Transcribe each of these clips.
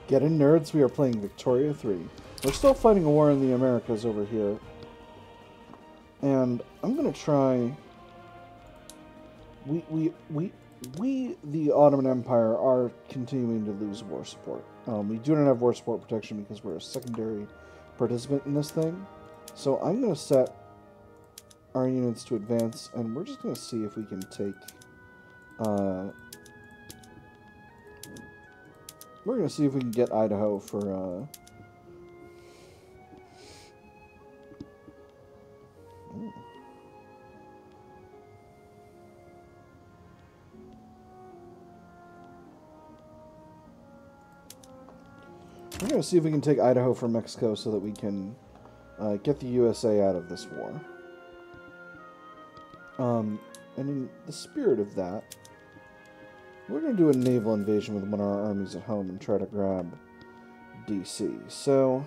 Get in, nerds. We are playing Victoria 3. We're still fighting a war in the Americas over here. And I'm going to try... We, the Ottoman Empire, are continuing to lose war support. We do not have war support protection because we're a secondary participant in this thing. So I'm going to set our units to advance, and we're just going to see if we can take... we're going to see if we can get Idaho for... We're going to see if we can take Idaho from Mexico so that we can get the USA out of this war. And in the spirit of that, we're going to do a naval invasion with one of our armies at home and try to grab DC. So,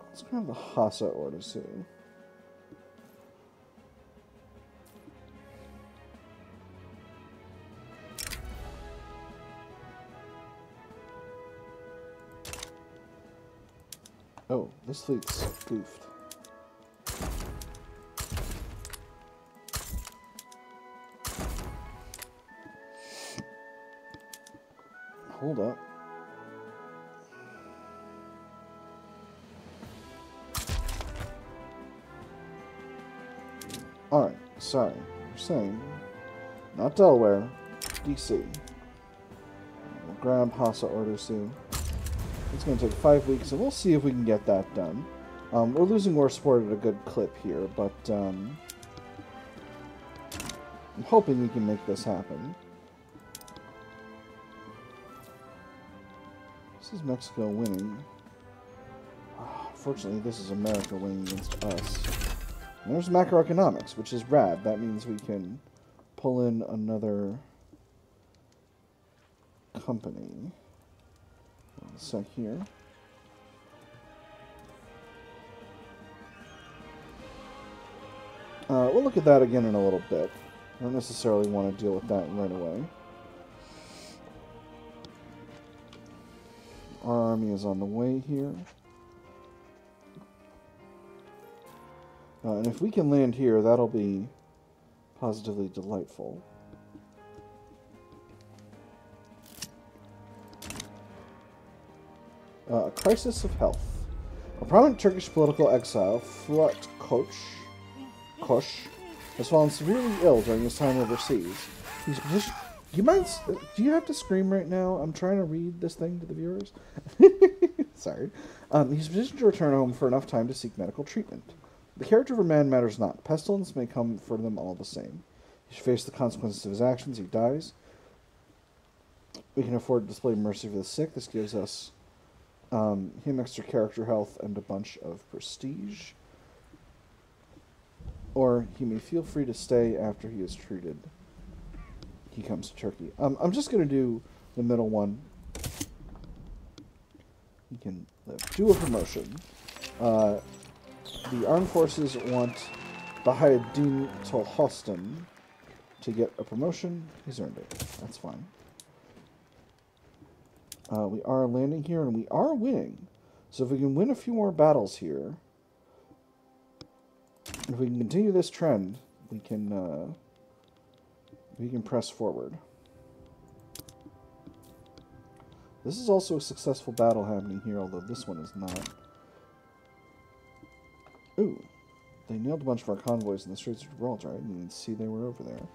let's grab the Hassa Ordosu. Oh, this fleet's goofed. Hold up. Alright, sorry. We're saying, not Delaware, DC. We'll grab Hassa Ordosu. It's going to take 5 weeks, and we'll see if we can get that done. We're losing war support at a good clip here, but I'm hoping we can make this happen. This is Mexico winning. Fortunately, this is America winning against us. And there's macroeconomics, which is rad. That means we can pull in another company. One sec here. We'll look at that again in a little bit. I don't necessarily want to deal with that right away. Our army is on the way here. And if we can land here, that'll be positively delightful. A crisis of health. A prominent Turkish political exile, Fuat Koç, has fallen severely ill during his time overseas. He's positioned... Do you have to scream right now? I'm trying to read this thing to the viewers. Sorry. He's positioned to return home for enough time to seek medical treatment. The character of a man matters not. Pestilence may come for them all the same. He should face the consequences of his actions. He dies. We can afford to display mercy for the sick. This gives us him extra character health and a bunch of prestige. Or he may feel free to stay after he is treated. He comes to Turkey. I'm just going to do the middle one. He can do a promotion. The armed forces want Bahayuddin Tolhostan to get a promotion. He's earned it. That's fine. We are landing here, and we are winning. So if we can win a few more battles here, if we can continue this trend, we can press forward. This is also a successful battle happening here, although this one is not. Ooh, they nailed a bunch of our convoys in the Straits of Gibraltar. I didn't even see they were over there.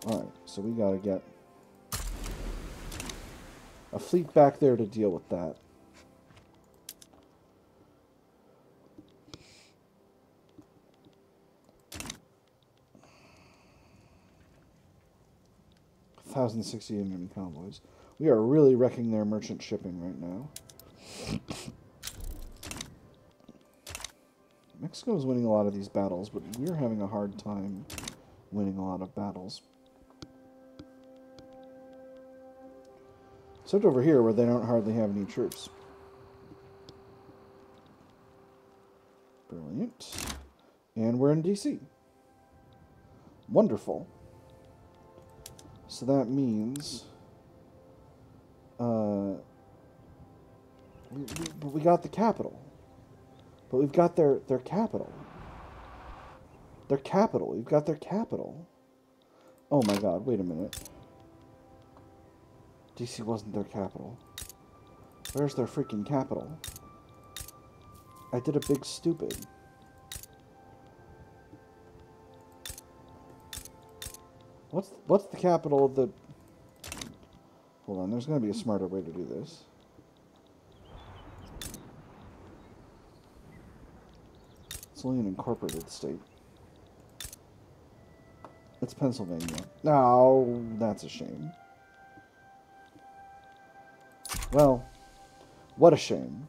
Alright, so we gotta get a fleet back there to deal with that. $1,060 enemy convoys. We are really wrecking their merchant shipping right now. Mexico is winning a lot of these battles, but we're having a hard time winning a lot of battles. Except over here, where they don't hardly have any troops. Brilliant. And we're in DC. Wonderful. So that means But we got the capital. But we've got their capital. Their capital. We've got their capital. Oh my god, wait a minute. DC wasn't their capital. Where's their freaking capital? I did a big stupid. What's the capital of the... Hold on, there's going to be a smarter way to do this. It's only an incorporated state. It's Pennsylvania. No, that's a shame. Well, what a shame.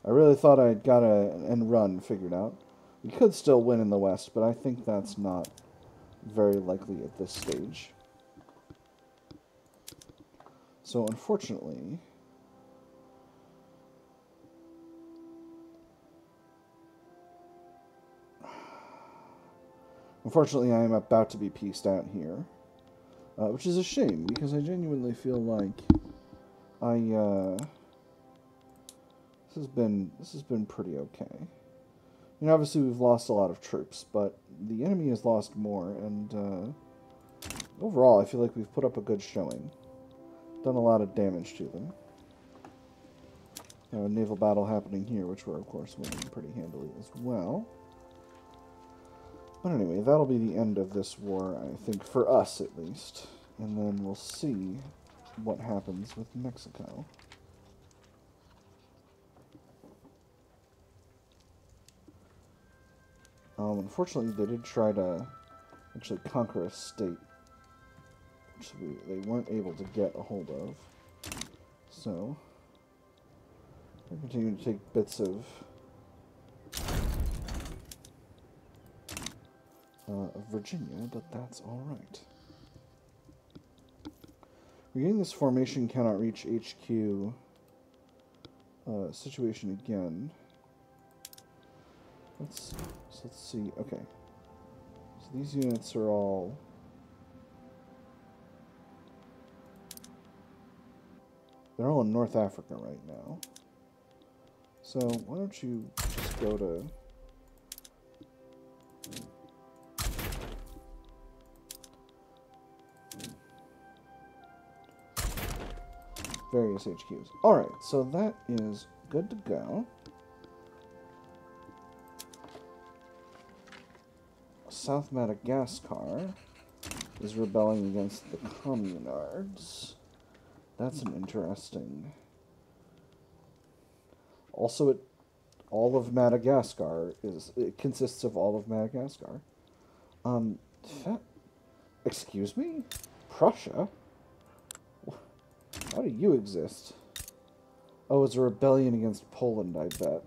I really thought I'd got an end run figured out. We could still win in the West, but I think that's not very likely at this stage. So, unfortunately... Unfortunately, I am about to be pieced out here. Which is a shame, because I genuinely feel like this has been pretty okay. You know, obviously we've lost a lot of troops, but the enemy has lost more, and overall I feel like we've put up a good showing. Done a lot of damage to them. A naval battle happening here, which we're of course winning pretty handily as well. But anyway, that'll be the end of this war, I think, for us at least. And then we'll see what happens with Mexico. Unfortunately, they did try to actually conquer a state, which they weren't able to get a hold of. So, they're continuing to take bits of Virginia, but that's alright. Regaining this formation cannot reach HQ situation again. Let's see. Okay. So these units are all... They're all in North Africa right now. So why don't you just go to... various HQs. Alright, so that is good to go. South Madagascar is rebelling against the Communards. That's an interesting... Also, all of Madagascar it consists of all of Madagascar. Excuse me? Prussia? How do you exist? Oh, it's a rebellion against Poland, I bet.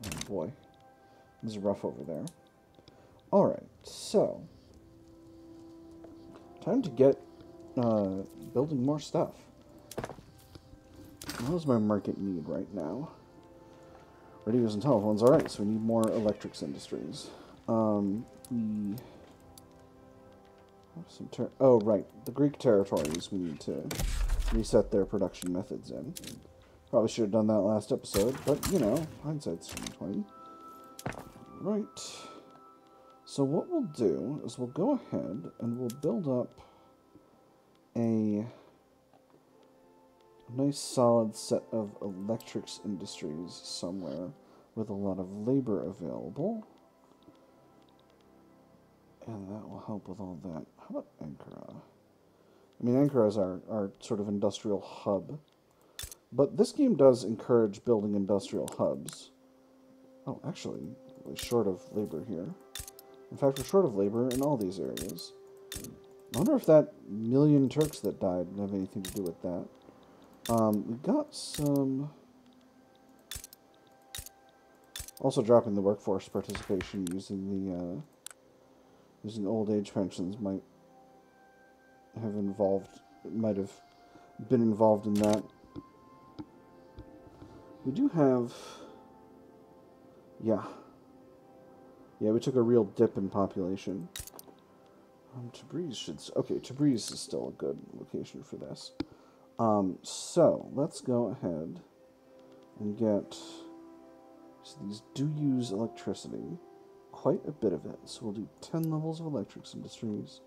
Oh boy. This is rough over there. Alright, so... time to get building more stuff. What does my market need right now? Radios and telephones. Alright, so we need more electrics industries. We... oh, right. The Greek territories we need to reset their production methods in. Probably should have done that last episode, but, you know, hindsight's 2020. Right. So what we'll do is we'll go ahead and we'll build up a nice solid set of electrics industries somewhere with a lot of labor available. And that will help with all that. How about Ankara? I mean, Ankara is our sort of industrial hub. But this game does encourage building industrial hubs. Oh, actually, we're short of labor here. In fact, we're short of labor in all these areas. I wonder if that million Turks that died have anything to do with that. We got some... Also dropping the workforce participation using the... using old age pensions might have been involved in that. We do have... Yeah, we took a real dip in population. Tabriz should... Okay, Tabriz is still a good location for this. So let's go ahead and get. So these do use electricity, quite a bit of it. So we'll do 10 levels of electrics industries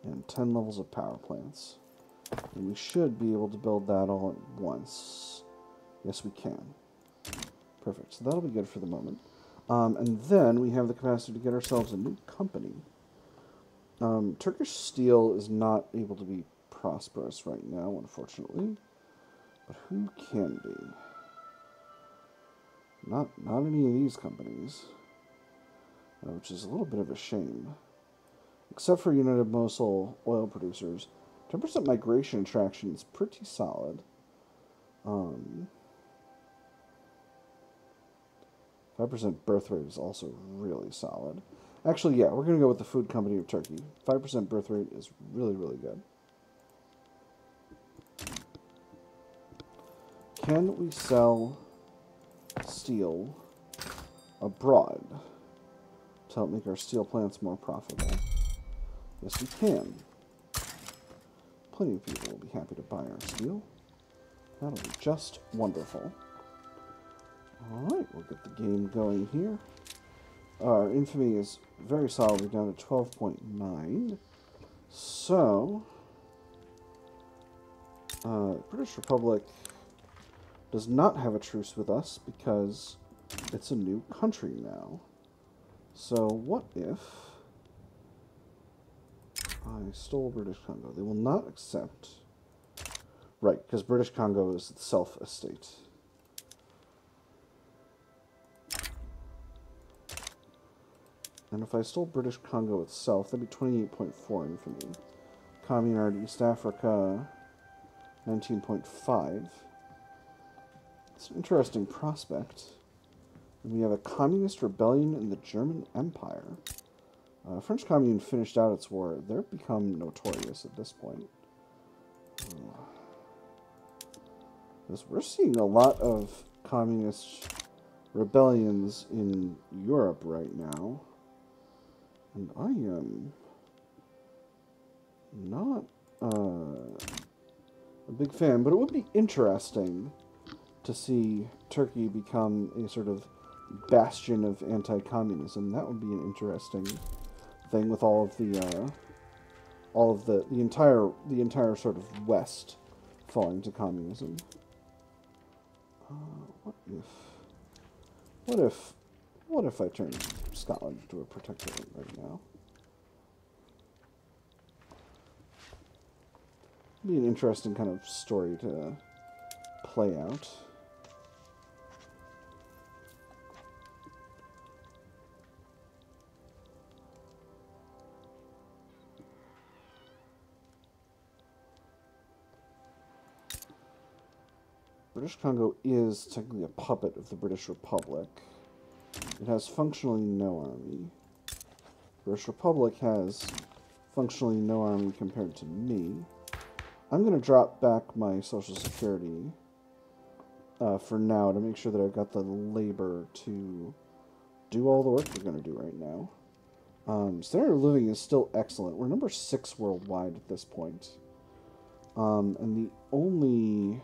and 10 levels of power plants. And we should be able to build that all at once. Yes, we can. Perfect. So that'll be good for the moment. And then we have the capacity to get ourselves a new company. Turkish steel is not able to be prosperous right now, unfortunately. But who can be? Not any of these companies. Which is a little bit of a shame. Except for United Mosul oil producers. 10% migration attraction is pretty solid. 5% birth rate is also really solid. Actually, yeah, we're going to go with the Food Company of Turkey. 5% birth rate is really, really good. Can we sell steel abroad to help make our steel plants more profitable? Yes, we can. Plenty of people will be happy to buy our steel. That'll be just wonderful. Alright, we'll get the game going here. Our infamy is very solid. We're down to 12.9. So, British Republic does not have a truce with us because it's a new country now. So, what if I stole British Congo? They will not accept. Right, because British Congo is itself a state. And if I stole British Congo itself, that'd be 28.4 infamy. Communard East Africa, 19.5. It's an interesting prospect. And we have a communist rebellion in the German Empire. French Commune finished out its war. They've become notorious at this point. We're seeing a lot of communist rebellions in Europe right now. And I am not a big fan, but it would be interesting to see Turkey become a sort of bastion of anti-communism. That would be an interesting thing with all of the entire sort of West falling to communism. What if I turned Scotland into a protectorate right now? It'd be an interesting kind of story to play out. British Congo is technically a puppet of the British Republic. It has functionally no army. British Republic has functionally no army compared to me. I'm going to drop back my Social Security for now to make sure that I've got the labor to do all the work we're going to do right now. Standard of living is still excellent. We're number 6 worldwide at this point. And the only...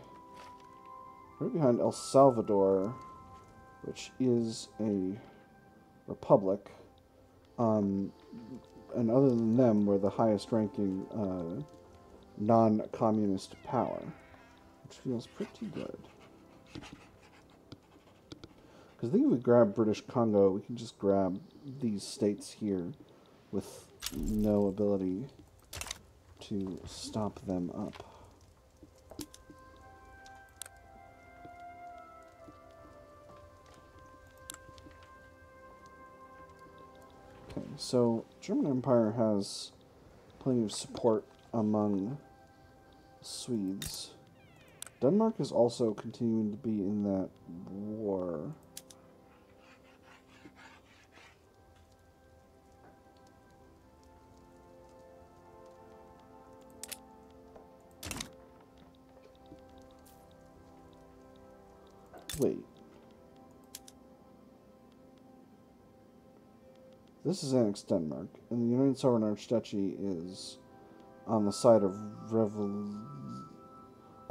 right behind El Salvador, which is a republic, and other than them, we're the highest ranking non-communist power, which feels pretty good. Because I think if we grab British Congo, we can just grab these states here with no ability to stop them up. Okay, so German Empire has plenty of support among Swedes. Denmark is also continuing to be in that war. Wait. This is annexed Denmark, and the United Sovereign Archduchy is on the side of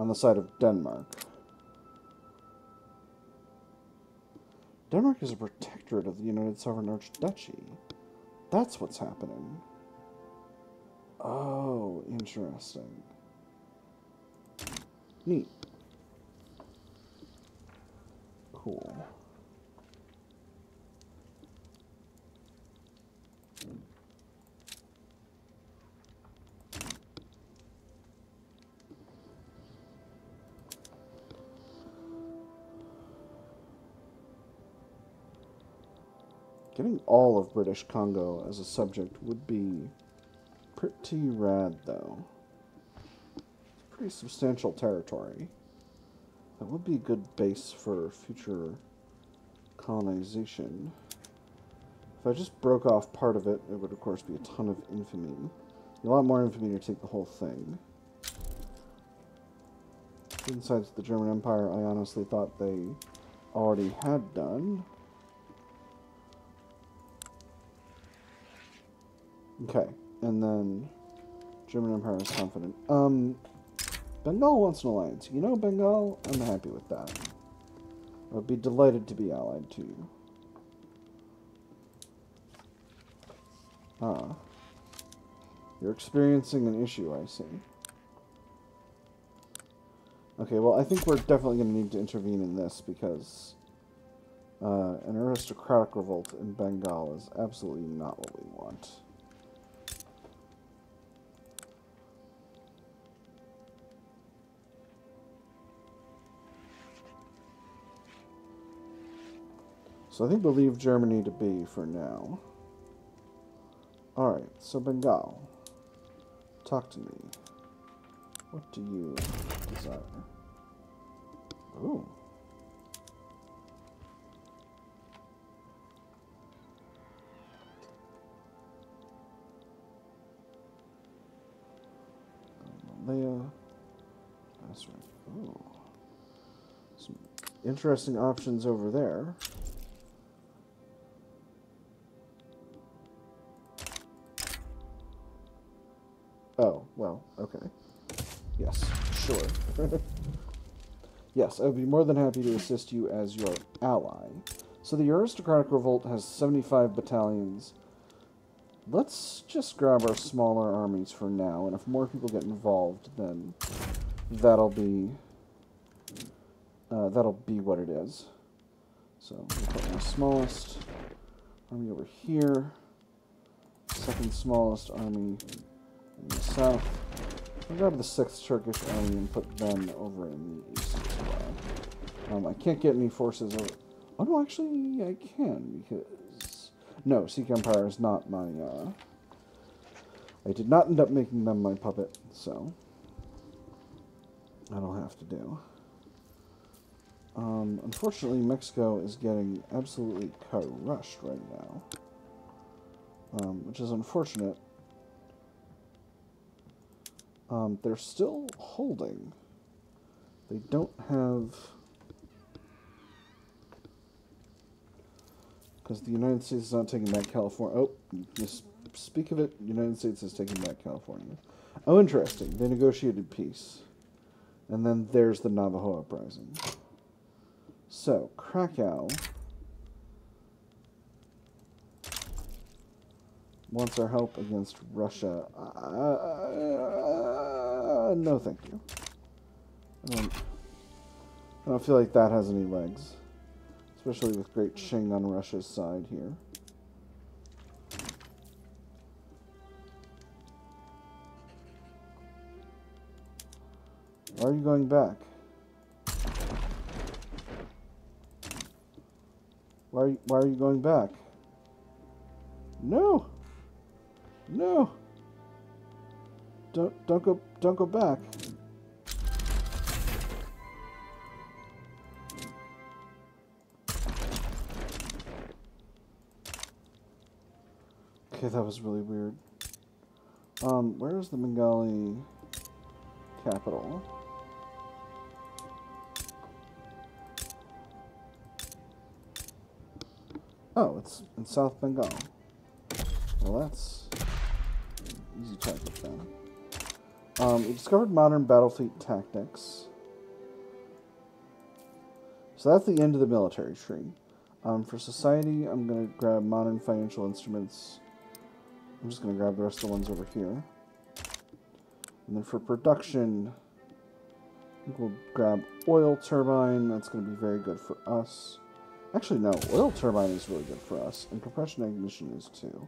on the side of Denmark. Denmark is a protectorate of the United Sovereign Archduchy. That's what's happening. Oh, interesting. Neat. Cool. Getting all of British Congo as a subject would be pretty rad, though. It's pretty substantial territory. That would be a good base for future colonization. If I just broke off part of it, it would, of course, be a ton of infamy. A lot more infamy to take the whole thing. Inside the German Empire, I honestly thought they already had done. Okay, and then German Empire is confident. Bengal wants an alliance. You know, Bengal, I'm happy with that. I would be delighted to be allied to you. Ah. You're experiencing an issue, I see. Okay, well, I think we're definitely going to need to intervene in this, because an aristocratic revolt in Bengal is absolutely not what we want. So I think we'll leave Germany to be for now. Alright, so Bengal. Talk to me. What do you desire? Ooh. Malaya. That's right. Ooh. Some interesting options over there. Oh, well, okay. Yes, sure. Yes, I would be more than happy to assist you as your ally. So the aristocratic revolt has 75 battalions. Let's just grab our smaller armies for now, and if more people get involved, then that'll be what it is. So we'll put my smallest army over here. Second smallest army in the south. I'll grab the 6th Turkish army and put them over in the east as well. I can't get any forces over... Oh, no, actually, I can, because... No, Sikh Empire is not my, I did not end up making them my puppet, so... That'll have to do. Unfortunately, Mexico is getting absolutely crushed right now. Which is unfortunate. They're still holding. They don't have... Because the United States is not taking back California. Oh, just speak of it, the United States is taking back California. Oh, interesting. They negotiated peace. And then there's the Navajo uprising. So, Krakow wants our help against Russia. No, thank you. I don't feel like that has any legs. Especially with Great Qing on Russia's side here. Why are you going back? Why are you going back? No! No! Don't go back. Okay, that was really weird. Where's the Bengali capital? Oh, it's in South Bengal. Well, that's easy target then. We discovered modern battle fleet tactics. So that's the end of the military tree. For society, I'm going to grab modern financial instruments. I'm just going to grab the rest of the ones over here. And then for production, I think we'll grab oil turbine. That's going to be very good for us. Actually, no. Oil turbine is really good for us. And compression ignition is too.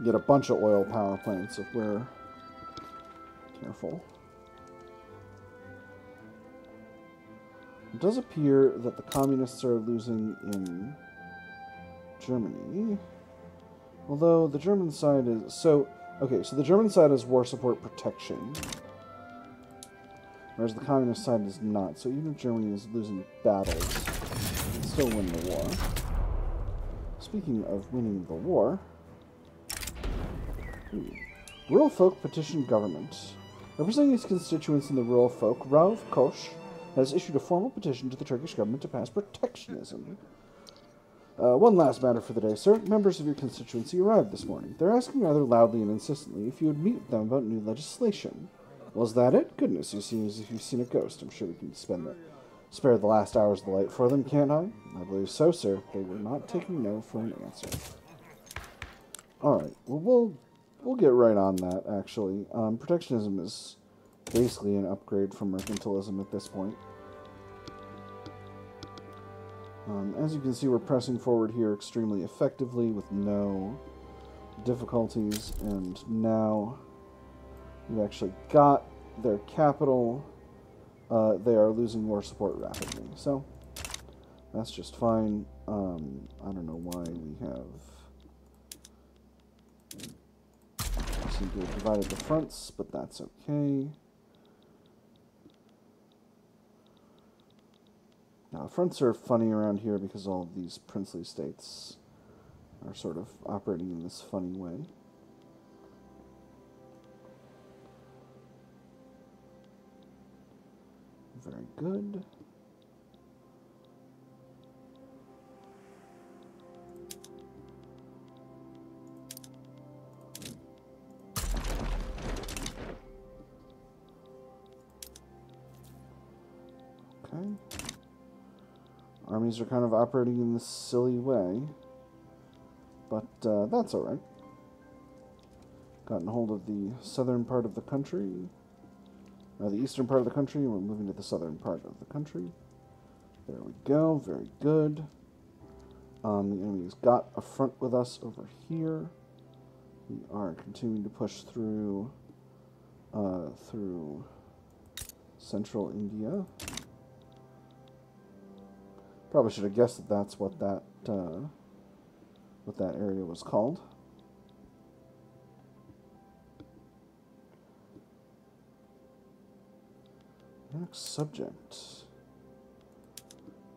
Get a bunch of oil power plants if we're careful. It does appear that the communists are losing in Germany. Although the German side is... So, okay, so the German side is war support protection. Whereas the communist side is not. So even if Germany is losing battles, it can still win the war. Speaking of winning the war... Rural folk petition government. Representing his constituents in the rural folk, Rauf Koch has issued a formal petition to the Turkish government to pass protectionism. One last matter for the day, sir. Members of your constituency arrived this morning. They're asking rather loudly and insistently if you would meet with them about new legislation. Was that it? Goodness, you seem as if you've seen a ghost. I'm sure we can spare the last hours of the light for them, can't I? I believe so, sir. They were not taking no for an answer. Alright, well, we'll get right on that, actually. Protectionism is basically an upgrade from mercantilism at this point. As you can see, we're pressing forward here extremely effectively with no difficulties, and now we've actually got their capital. They are losing war support rapidly, so that's just fine. I don't know why we seem to have divided the fronts, but that's okay. Now, fronts are funny around here because all of these princely states are sort of operating in this funny way. Very good. Okay. Armies are kind of operating in this silly way, but that's alright. Gotten hold of the southern part of the country, the eastern part of the country, and we're moving to the southern part of the country. There we go, very good. The enemy's got a front with us over here. We are continuing to push through central India. Probably should have guessed that that's what that area was called. Annex subject.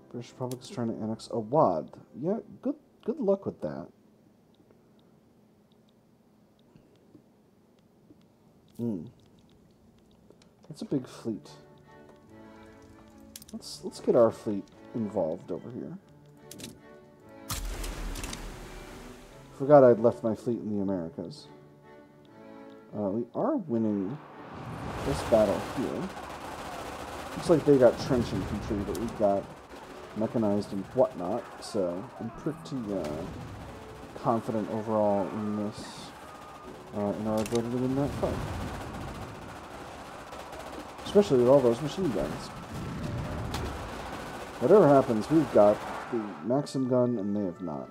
British Republic is trying to annex Awad. Yeah, good luck with that. That's a big fleet. Let's get our fleet involved over here. Forgot I'd left my fleet in the Americas. We are winning this battle here. Looks like they got trench infantry, but we've got mechanized and whatnot, so I'm pretty confident overall in this, in our ability to win that fight. Especially with all those machine guns. Whatever happens, we've got the Maxim gun, and they have not.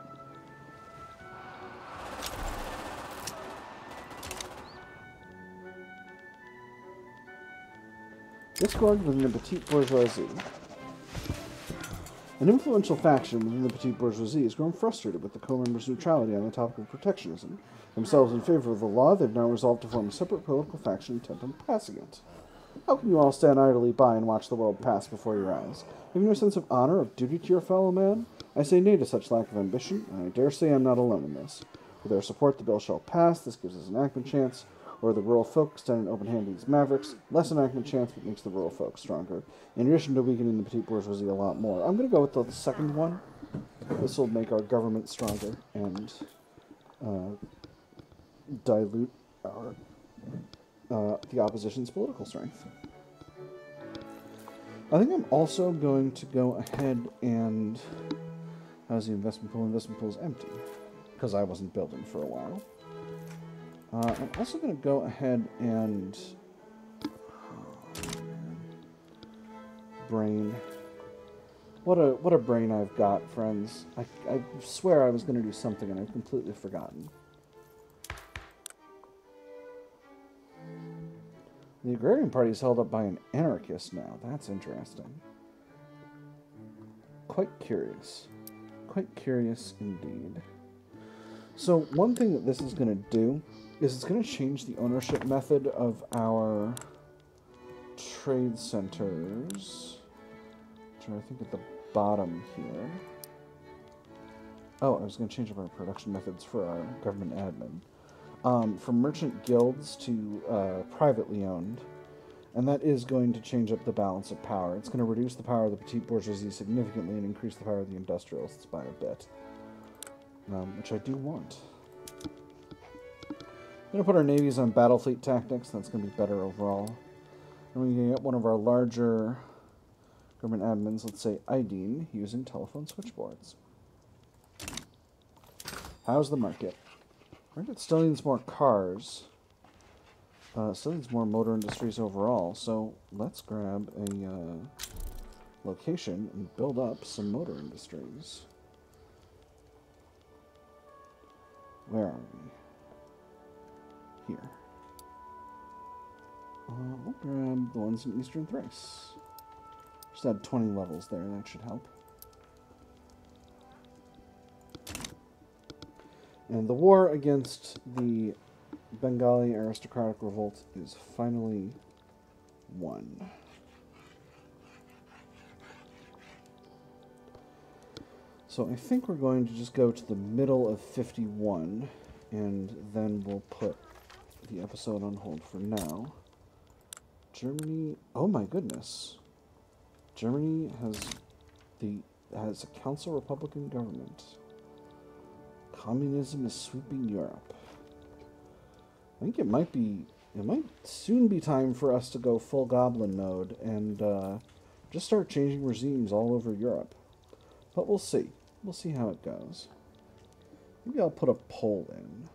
Discord within the petite bourgeoisie. An influential faction within the petite bourgeoisie has grown frustrated with the co-members' neutrality on the topic of protectionism. Themselves in favor of the law, they've now resolved to form a separate political faction intent on passing it. How can you all stand idly by and watch the world pass before your eyes? Have you no sense of honor, of duty to your fellow man? I say nay to such lack of ambition, and I dare say I'm not alone in this. With their support, the bill shall pass. This gives us an enactment chance. Or the rural folk extend an open hand to these mavericks. Less enactment chance, but makes the rural folk stronger. In addition to weakening the petite bourgeoisie a lot more. I'm going to go with the second one. This will make our government stronger and dilute our the opposition's political strength. I think I'm also going to go ahead and... How's the investment pool? Investment pool is empty, because I wasn't building for a while. I'm also going to go ahead and... brain. What a brain I've got, friends. I swear I was going to do something and I've completely forgotten. The Agrarian Party is held up by an anarchist now. That's interesting. Quite curious. Quite curious indeed. So one thing that this is going to do is it's going to change the ownership method of our trade centers. Which are, I think, at the bottom here. Oh, I was going to change up our production methods for our government admin. From merchant guilds to privately owned. And that is going to change up the balance of power. It's going to reduce the power of the petite bourgeoisie significantly and increase the power of the industrialists by a bit. Which I do want. I'm going to put our navies on battle fleet tactics. That's going to be better overall. And we can get one of our larger government admins, let's say Ideen, using telephone switchboards. How's the market? Market still needs more cars. Still needs more motor industries overall. So let's grab a location and build up some motor industries. Where are we? Here. We'll grab the ones in Eastern Thrace. Just add 20 levels there, that should help. And the war against the Bengali aristocratic revolt is finally won. So I think we're going to just go to the middle of 51, and then we'll put the episode on hold for now. Germany, oh my goodness. Germany has a council republican government. Communism is sweeping Europe. I think it might soon be time for us to go full goblin mode and just start changing regimes all over Europe. But we'll see. We'll see how it goes. Maybe I'll put a poll in.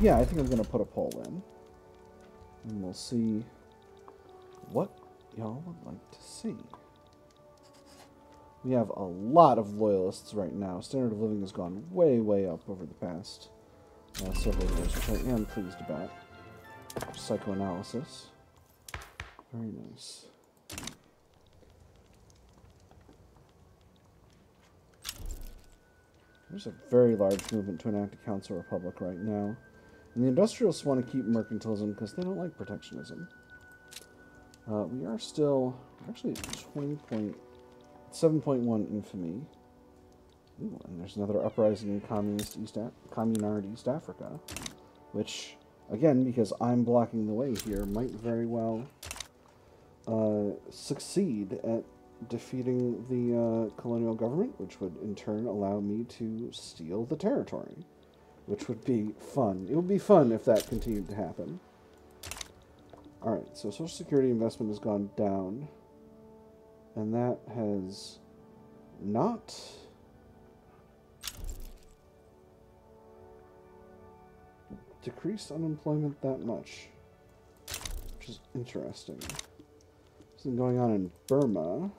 Yeah, I think I'm going to put a poll in. And we'll see what y'all would like to see. We have a lot of loyalists right now. Standard of living has gone way, way up over the past several years, which I am pleased about. Psychoanalysis. Very nice. There's a very large movement to enact a council republic right now. And the industrialists want to keep mercantilism because they don't like protectionism. We are still actually at 7.1 infamy. Ooh, and there's another uprising in Communard East Africa, which, again, because I'm blocking the way here, might very well succeed at defeating the colonial government, which would in turn allow me to steal the territory, which would be fun. It would be fun if that continued to happen. Alright, so Social Security investment has gone down, and that has not decreased unemployment that much, which is interesting. Something going on in Burma.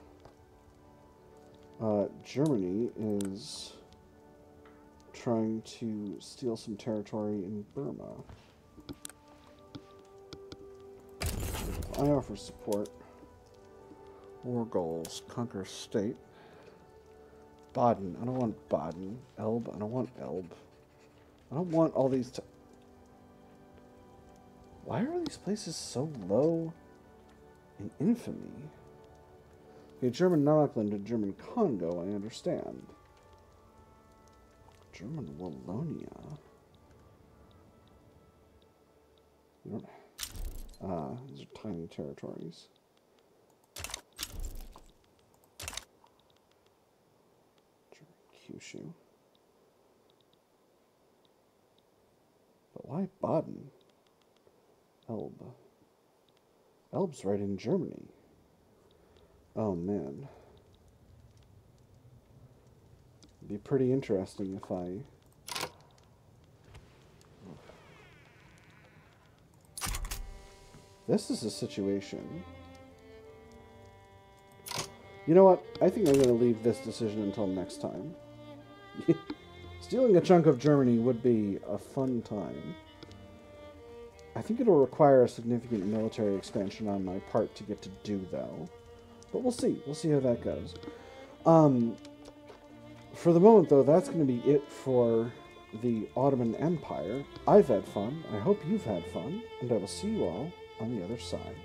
Germany is trying to steal some territory in Burma. I offer support. War goals. Conquer state. Baden. I don't want Baden. Elbe. I don't want Elbe. I don't want all these... Why are these places so low in infamy? Okay, German Nordland and German Congo, I understand. German Wallonia. We don't... these are tiny territories. German Kyushu. But why Baden? Elbe. Elbe's right in Germany. Oh, man. It'd be pretty interesting if I... This is a situation... You know what? I think I'm going to leave this decision until next time. Stealing a chunk of Germany would be a fun time. I think it'll require a significant military expansion on my part to get to do, though. But we'll see. We'll see how that goes. For the moment, though, that's going to be it for the Ottoman Empire. I've had fun. I hope you've had fun. And I will see you all on the other side.